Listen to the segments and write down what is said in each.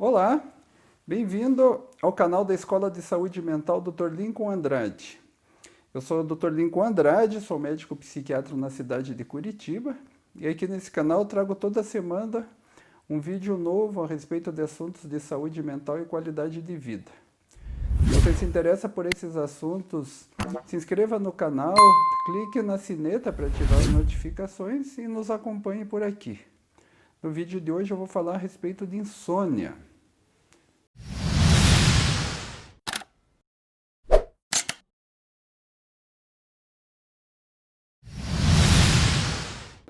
Olá, bem-vindo ao canal da Escola de Saúde Mental Dr. Lincoln Andrade. Eu sou o Dr. Lincoln Andrade, sou médico psiquiatra na cidade de Curitiba e aqui nesse canal eu trago toda semana um vídeo novo a respeito de assuntos de saúde mental e qualidade de vida. Se você se interessa por esses assuntos, se inscreva no canal, clique na sineta para ativar as notificações e nos acompanhe por aqui. No vídeo de hoje eu vou falar a respeito de insônia.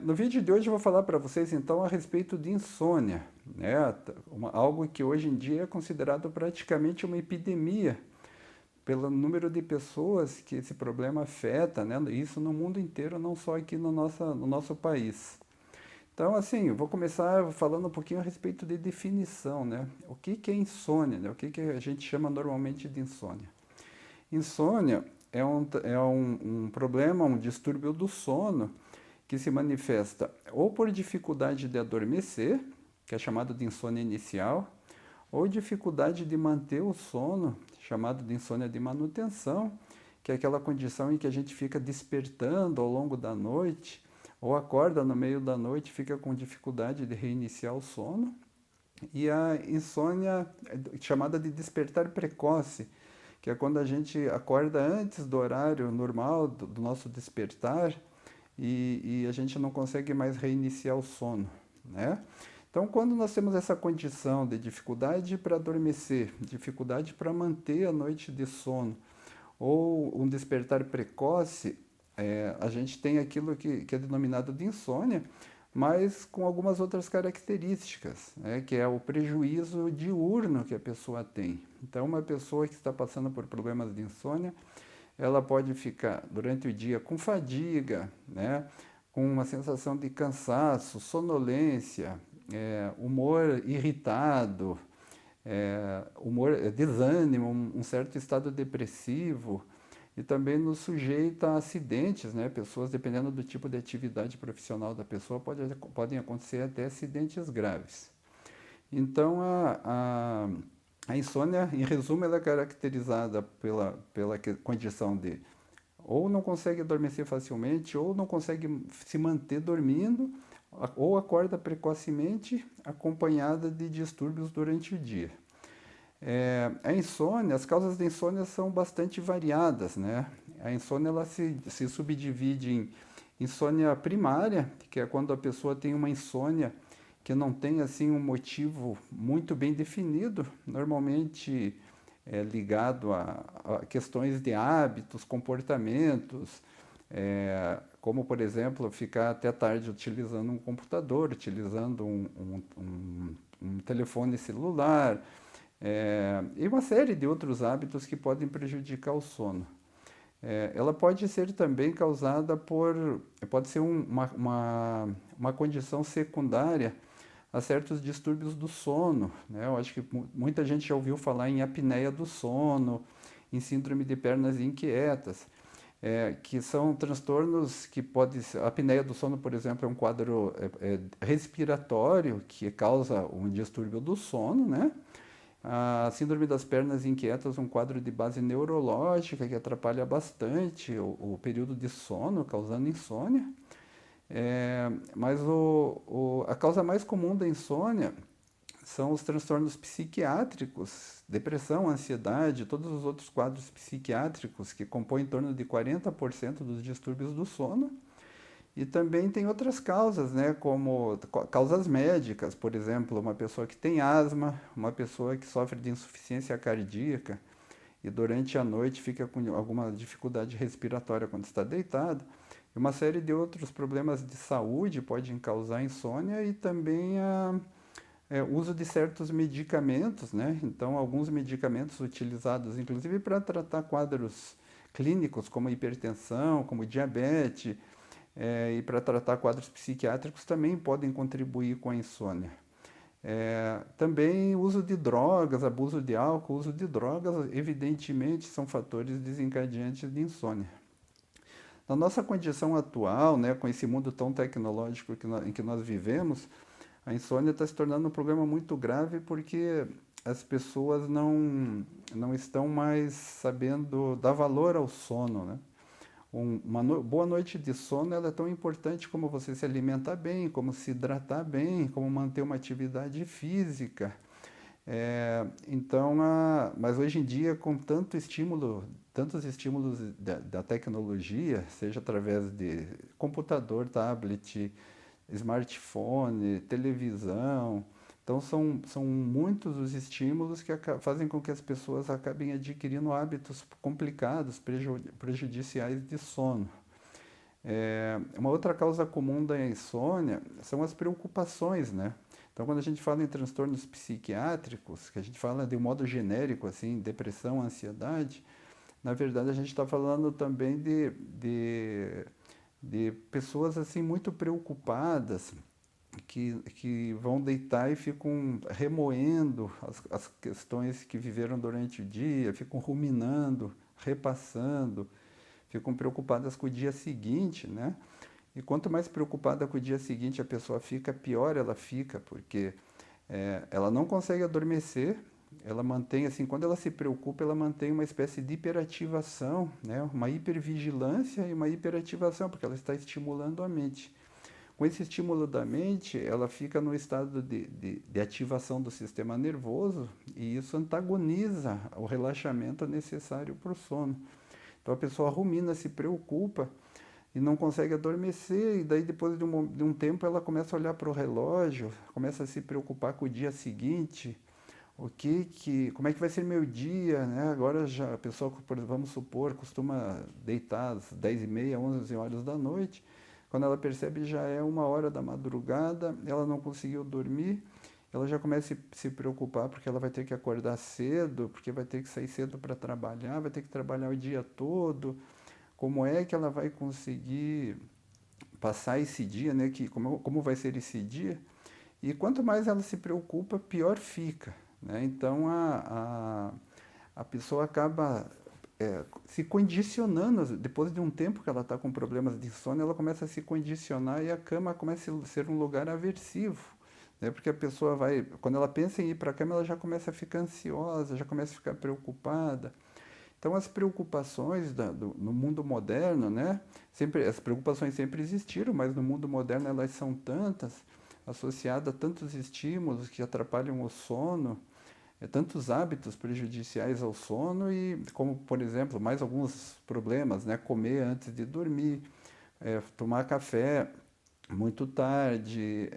No vídeo de hoje eu vou falar para vocês então a respeito de insônia, né? Algo que hoje em dia é considerado praticamente uma epidemia pelo número de pessoas que esse problema afeta, né? Isso no mundo inteiro, não só aqui no nosso país. Então, assim, eu vou começar falando um pouquinho a respeito de definição, né? O que é insônia, né? O que a gente chama normalmente de insônia? Insônia é um problema, um distúrbio do sono que se manifesta ou por dificuldade de adormecer, que é chamado de insônia inicial, ou dificuldade de manter o sono, chamado de insônia de manutenção, que é aquela condição em que a gente fica despertando ao longo da noite, ou acorda no meio da noite, fica com dificuldade de reiniciar o sono, e a insônia chamada de despertar precoce, que é quando a gente acorda antes do horário normal do nosso despertar, e a gente não consegue mais reiniciar o sono, né? Então, quando nós temos essa condição de dificuldade para adormecer, dificuldade para manter a noite de sono, ou um despertar precoce, a gente tem aquilo que é denominado de insônia, mas com algumas outras características, né, que é o prejuízo diurno que a pessoa tem. Então, uma pessoa que está passando por problemas de insônia, ela pode ficar durante o dia com fadiga, né, com uma sensação de cansaço, sonolência, humor irritado, desânimo, um certo estado depressivo, e também nos sujeita a acidentes, né? Pessoas, dependendo do tipo de atividade profissional da pessoa, podem acontecer até acidentes graves. Então, a insônia, em resumo, ela é caracterizada pela condição de ou não consegue adormecer facilmente, ou não consegue se manter dormindo, ou acorda precocemente, acompanhada de distúrbios durante o dia. A insônia, as causas da insônia são bastante variadas, né? A insônia ela se subdivide em insônia primária, que é quando a pessoa tem uma insônia que não tem assim um motivo muito bem definido, normalmente é ligado a questões de hábitos, comportamentos, como por exemplo ficar até tarde utilizando um computador, utilizando um telefone celular, e uma série de outros hábitos que podem prejudicar o sono. Ela pode ser também causada pode ser uma condição secundária a certos distúrbios do sono, né? Eu acho que muita gente já ouviu falar em apneia do sono, em síndrome de pernas inquietas, que são transtornos que podem ser... A apneia do sono, por exemplo, é um quadro respiratório que causa um distúrbio do sono, né? A síndrome das pernas inquietas é um quadro de base neurológica que atrapalha bastante o período de sono, causando insônia. Mas a causa mais comum da insônia são os transtornos psiquiátricos, depressão, ansiedade, todos os outros quadros psiquiátricos que compõem em torno de 40% dos distúrbios do sono. E também tem outras causas, né, como causas médicas, por exemplo, uma pessoa que tem asma, uma pessoa que sofre de insuficiência cardíaca e durante a noite fica com alguma dificuldade respiratória quando está deitado. E uma série de outros problemas de saúde podem causar insônia e também o uso de certos medicamentos, né? Então, alguns medicamentos utilizados, inclusive para tratar quadros clínicos como hipertensão, como diabetes, e para tratar quadros psiquiátricos também podem contribuir com a insônia. Também uso de drogas, abuso de álcool, uso de drogas, evidentemente, são fatores desencadeantes de insônia. Na nossa condição atual, né, com esse mundo tão tecnológico em que nós vivemos, A insônia está se tornando um problema muito grave porque as pessoas não estão mais sabendo dar valor ao sono, né? Boa noite de sono ela é tão importante como você se alimentar bem, como se hidratar bem, como manter uma atividade física. Mas hoje em dia, com tantos estímulos da tecnologia, seja através de computador, tablet, smartphone, televisão, então são muitos os estímulos que fazem com que as pessoas acabem adquirindo hábitos complicados, prejudiciais de sono. Uma outra causa comum da insônia são as preocupações, né? Então, quando a gente fala em transtornos psiquiátricos, que a gente fala de um modo genérico, assim, depressão, ansiedade, na verdade a gente está falando também de pessoas assim muito preocupadas que vão deitar e ficam remoendo as questões que viveram durante o dia, ficam ruminando, repassando, ficam preocupadas com o dia seguinte, né? E quanto mais preocupada com o dia seguinte a pessoa fica, pior ela fica, porque ela não consegue adormecer, ela mantém, assim, quando ela se preocupa, ela mantém uma espécie de hiperativação, né? Uma hipervigilância e uma hiperativação, porque ela está estimulando a mente. Com esse estímulo da mente, ela fica no estado de ativação do sistema nervoso e isso antagoniza o relaxamento necessário para o sono. Então a pessoa rumina, se preocupa e não consegue adormecer, e daí depois de um tempo ela começa a olhar para o relógio, começa a se preocupar com o dia seguinte, como é que vai ser meu dia, né? Agora já a pessoa, vamos supor, costuma deitar às 10h30, 11 horas da noite, quando ela percebe já é 1 hora da madrugada, ela não conseguiu dormir, ela já começa a se preocupar porque ela vai ter que acordar cedo, porque vai ter que sair cedo para trabalhar, vai ter que trabalhar o dia todo. Como é que ela vai conseguir passar esse dia, né? Como vai ser esse dia? E quanto mais ela se preocupa, pior fica, né? Então a pessoa acaba se condicionando, depois de um tempo que ela está com problemas de sono, ela começa a se condicionar e a cama começa a ser um lugar aversivo, né? Porque a pessoa quando ela pensa em ir para a cama, ela já começa a ficar ansiosa, já começa a ficar preocupada. Então as preocupações no mundo moderno, né? As preocupações sempre existiram, mas no mundo moderno elas são tantas, associadas a tantos estímulos que atrapalham o sono, tantos hábitos prejudiciais ao sono e, como por exemplo, mais alguns problemas, né? Comer antes de dormir, tomar café muito tarde,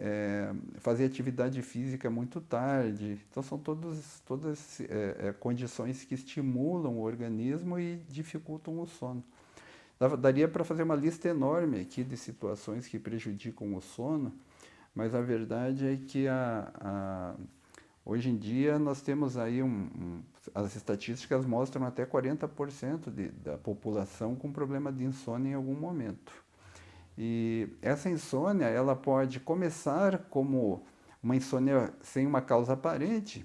fazer atividade física muito tarde. Então são todas condições que estimulam o organismo e dificultam o sono. Daria para fazer uma lista enorme aqui de situações que prejudicam o sono, mas a verdade é que hoje em dia nós temos aí as estatísticas mostram até 40% da população com problema de insônia em algum momento. E essa insônia, ela pode começar como uma insônia sem uma causa aparente,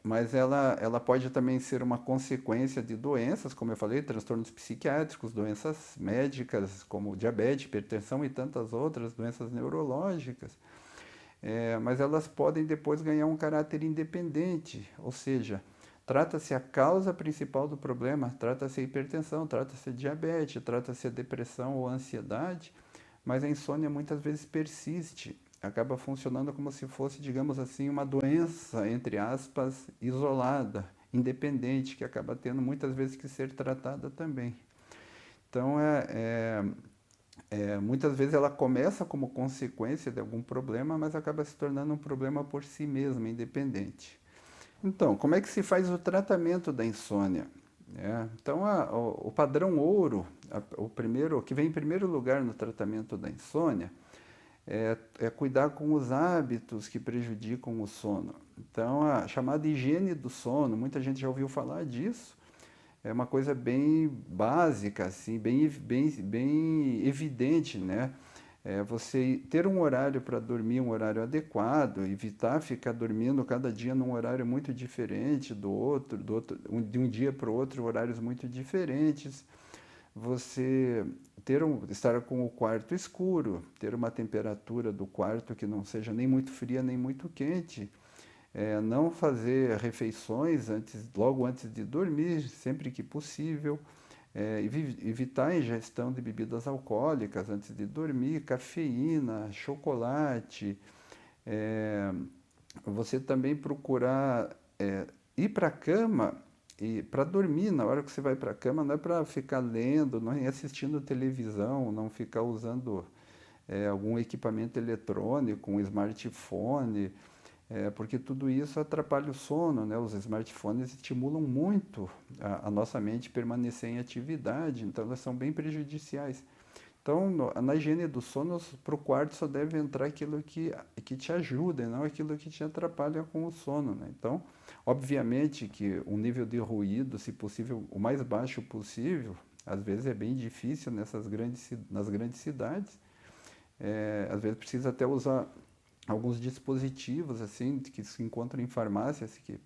mas ela pode também ser uma consequência de doenças, como eu falei, transtornos psiquiátricos, doenças médicas, como diabetes, hipertensão e tantas outras, doenças neurológicas. Mas elas podem depois ganhar um caráter independente, ou seja, trata-se a causa principal do problema, trata-se a hipertensão, trata-se a diabetes, trata-se a depressão ou a ansiedade, mas a insônia muitas vezes persiste, acaba funcionando como se fosse, digamos assim, uma doença, entre aspas, isolada, independente, que acaba tendo muitas vezes que ser tratada também. Então, muitas vezes ela começa como consequência de algum problema, mas acaba se tornando um problema por si mesma, independente. Então, como é que se faz o tratamento da insônia? Então, o padrão ouro, o que vem em primeiro lugar no tratamento da insônia, é cuidar com os hábitos que prejudicam o sono. Então, a chamada higiene do sono, muita gente já ouviu falar disso, é uma coisa bem básica, assim, bem evidente, né? Você ter um horário para dormir, um horário adequado, evitar ficar dormindo cada dia num horário muito diferente de um dia para o outro, horários muito diferentes. Você estar com o quarto escuro, ter uma temperatura do quarto que não seja nem muito fria nem muito quente, não fazer refeições logo antes de dormir, sempre que possível, evitar a ingestão de bebidas alcoólicas antes de dormir, cafeína, chocolate, é, você também procurar ir para a cama e para dormir, na hora que você vai para a cama, não é para ficar lendo, não é assistindo televisão, não ficar usando algum equipamento eletrônico, um smartphone, porque tudo isso atrapalha o sono, né? Os smartphones estimulam muito a nossa mente permanecer em atividade, então elas são bem prejudiciais. Então, na higiene do sono, para o quarto só deve entrar aquilo que te ajuda, e não aquilo que te atrapalha com o sono, né? Então, obviamente que o nível de ruído, se possível, o mais baixo possível, às vezes é bem difícil nas grandes cidades. Às vezes precisa até usar alguns dispositivos assim que se encontram em farmácias que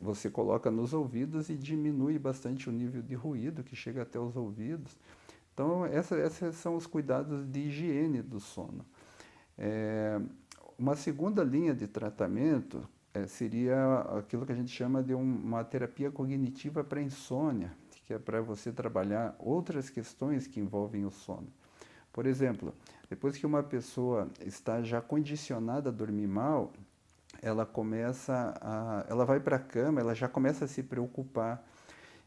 você coloca nos ouvidos e diminui bastante o nível de ruído que chega até os ouvidos. Então, esses são os cuidados de higiene do sono. Uma segunda linha de tratamento seria aquilo que a gente chama de uma terapia cognitiva para insônia, que é para você trabalhar outras questões que envolvem o sono. Por exemplo, depois que uma pessoa está já condicionada a dormir mal, ela vai para a cama, ela já começa a se preocupar.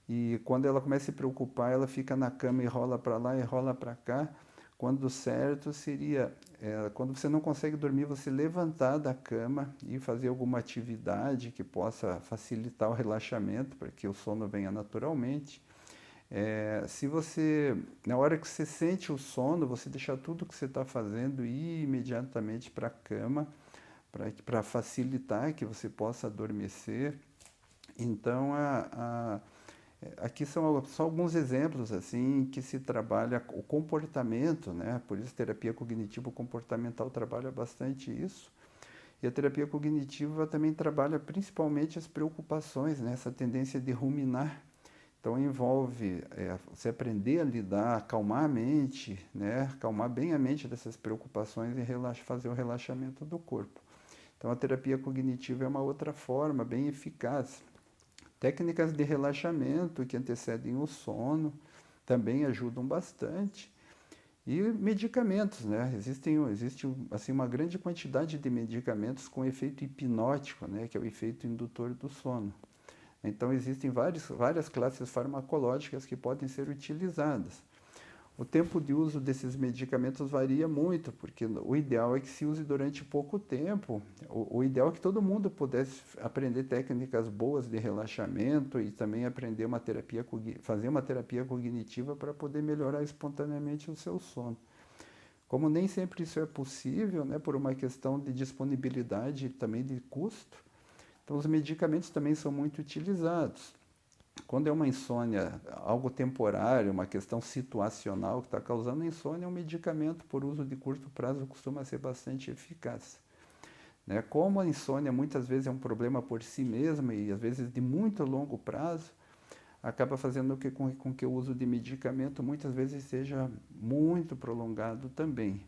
E quando ela começa a se preocupar, ela fica na cama e rola para lá e rola para cá. Quando o certo seria, quando você não consegue dormir, você levantar da cama e fazer alguma atividade que possa facilitar o relaxamento, para que o sono venha naturalmente. Se você, na hora que você sente o sono, você deixar tudo que você está fazendo e ir imediatamente para a cama, para facilitar que você possa adormecer. Então, aqui são só alguns exemplos assim que se trabalha o comportamento, né? Por isso, terapia cognitivo-comportamental trabalha bastante isso. E a terapia cognitiva também trabalha principalmente as preocupações, né? Essa tendência de ruminar. Então envolve você aprender a lidar, acalmar a mente, né? Acalmar bem a mente dessas preocupações e fazer o relaxamento do corpo. Então a terapia cognitiva é uma outra forma bem eficaz. Técnicas de relaxamento que antecedem o sono também ajudam bastante. E medicamentos, né? Existe assim, uma grande quantidade de medicamentos com efeito hipnótico, né? Que é o efeito indutor do sono. Então, existem várias classes farmacológicas que podem ser utilizadas. O tempo de uso desses medicamentos varia muito, porque o ideal é que se use durante pouco tempo. O ideal é que todo mundo pudesse aprender técnicas boas de relaxamento e também aprender fazer uma terapia cognitiva para poder melhorar espontaneamente o seu sono. Como nem sempre isso é possível, né, por uma questão de disponibilidade e também de custo, então os medicamentos também são muito utilizados. Quando é uma insônia, algo temporário, uma questão situacional que está causando insônia, um medicamento por uso de curto prazo costuma ser bastante eficaz. Né? Como a insônia muitas vezes é um problema por si mesma e às vezes de muito longo prazo, acaba fazendo com que o uso de medicamento muitas vezes seja muito prolongado também.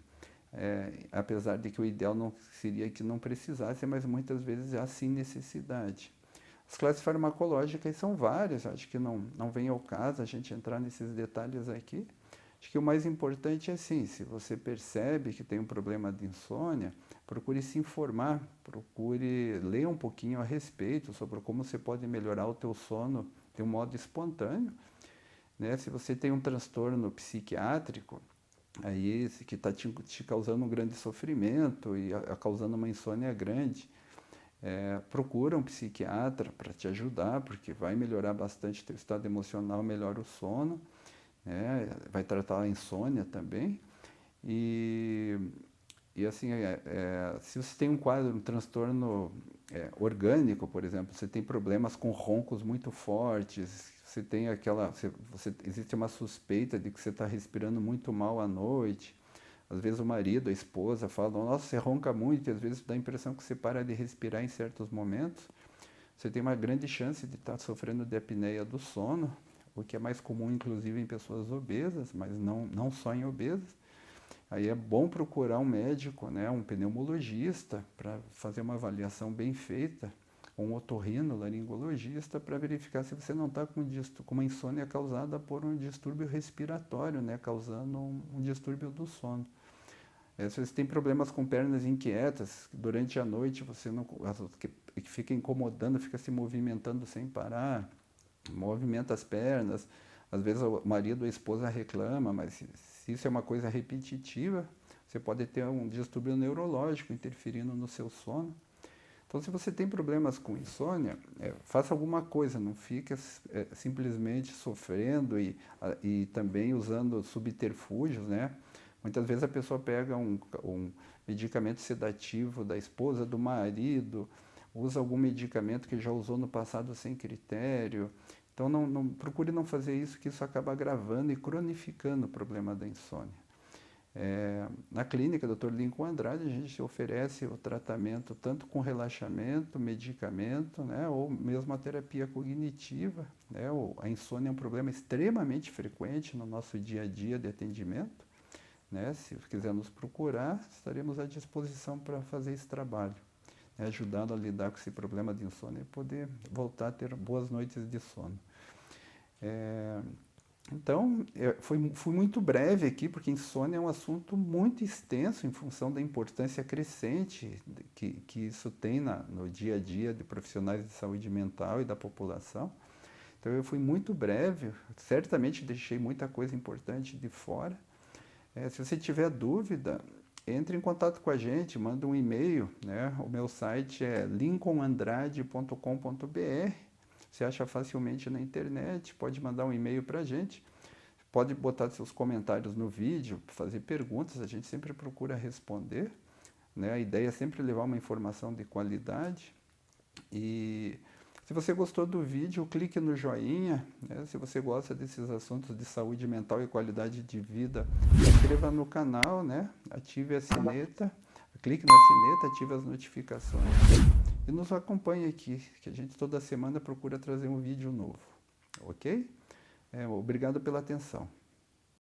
Apesar de que o ideal não seria que não precisasse, mas muitas vezes há sim necessidade. As classes farmacológicas são várias, acho que não vem ao caso a gente entrar nesses detalhes aqui. Acho que o mais importante é assim, se você percebe que tem um problema de insônia, procure se informar, procure ler um pouquinho a respeito sobre como você pode melhorar o teu sono de um modo espontâneo. Né? Se você tem um transtorno psiquiátrico, aí que está te causando um grande sofrimento e causando uma insônia grande, procura um psiquiatra para te ajudar, porque vai melhorar bastante o teu estado emocional, melhora o sono, né? Vai tratar a insônia também. E, e assim, se você tem um quadro, um transtorno orgânico, por exemplo, você tem problemas com roncos muito fortes, você tem existe uma suspeita de que você está respirando muito mal à noite. Às vezes o marido, a esposa falam, nossa, você ronca muito, e às vezes dá a impressão que você para de respirar em certos momentos. Você tem uma grande chance de estar sofrendo de apneia do sono, o que é mais comum inclusive em pessoas obesas, mas não só em obesas. Aí é bom procurar um médico, né, um pneumologista, para fazer uma avaliação bem feita, ou um otorrinolaringologista, para verificar se você não está com uma insônia causada por um distúrbio respiratório, né, causando um distúrbio do sono. Se você tem problemas com pernas inquietas, durante a noite você não, que fica incomodando, fica se movimentando sem parar, movimenta as pernas, às vezes o marido ou a esposa reclama, mas se isso é uma coisa repetitiva, você pode ter um distúrbio neurológico interferindo no seu sono. Então, se você tem problemas com insônia, faça alguma coisa, não fique simplesmente sofrendo e também usando subterfúgios, né? Muitas vezes a pessoa pega um medicamento sedativo da esposa, do marido, usa algum medicamento que já usou no passado sem critério. Então, procure não fazer isso, que isso acaba agravando e cronificando o problema da insônia. Na clínica Dr. Lincoln Andrade, a gente oferece o tratamento tanto com relaxamento, medicamento, né, ou mesmo a terapia cognitiva, né? A insônia é um problema extremamente frequente no nosso dia a dia de atendimento, né? Se quiser nos procurar, estaremos à disposição para fazer esse trabalho, né, ajudando a lidar com esse problema de insônia e poder voltar a ter boas noites de sono. Então, fui muito breve aqui, porque insônia é um assunto muito extenso em função da importância crescente que isso tem no dia a dia de profissionais de saúde mental e da população. Então, eu fui muito breve, certamente deixei muita coisa importante de fora. Se você tiver dúvida, entre em contato com a gente, manda um e-mail, né? O meu site é lincolnandrade.com.br. Você acha facilmente na internet, pode mandar um e-mail para a gente, pode botar seus comentários no vídeo, fazer perguntas, a gente sempre procura responder, né? A ideia é sempre levar uma informação de qualidade. E se você gostou do vídeo, clique no joinha, né? Se você gosta desses assuntos de saúde mental e qualidade de vida, se inscreva no canal, né? Ative a sineta, clique na sineta, ative as notificações. E nos acompanhe aqui, que a gente toda semana procura trazer um vídeo novo, ok? Obrigado pela atenção.